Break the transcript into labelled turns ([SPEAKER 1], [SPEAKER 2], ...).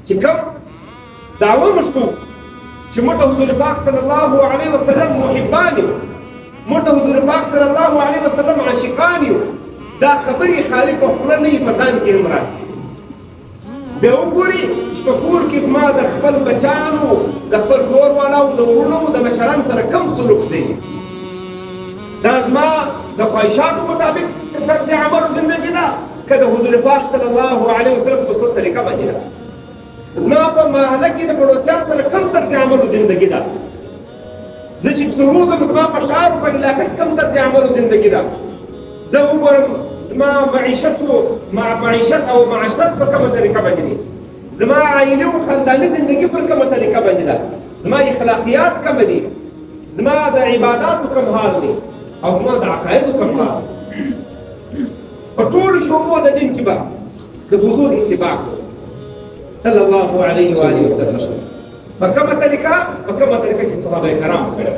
[SPEAKER 1] چې کوم دعوه موږ کوو چې موږ د حضور پاک صلی الله علیه وسلم محبان یو، موږ د حضور پاک صلی الله علیه وسلم عاشقان یو، دا خبرې خالي په خوله نه وي، په ځان کې هم راسي. بیا وګوري چې په کور کې زما د خپل بچیانو، د خپل کور والاو، د وروڼو، د مشرانو سره کم سلوک دی. دا زما د خواهشاتو مطابق طرز عمل زندگی ده که د حضور پاک صلی الله علیه وسلم په خصوص طریقه باندې ده. زما په محله کې د پړوسیانو سره کم طرز عمل زندگی ده. زه چې روزم زما په ښار او په علاقه کې کم طرز عمل زندگی ده. زه وګورم زما معیشت او معاشرت په کومه طریقه باندې دي، زما عائلي او خانداني زندگی پر کومه طریقه باندې ده، زما اخلاقیات کوم دي، زما د عباداتو کوم حال دی او زما د عقایدو کوم حال. په ټولو شعبو د دین کې به د حضور اتباع کوو صلی الله علیه و آله وسلم. په کومه طریقه چې صحابه کرام کړی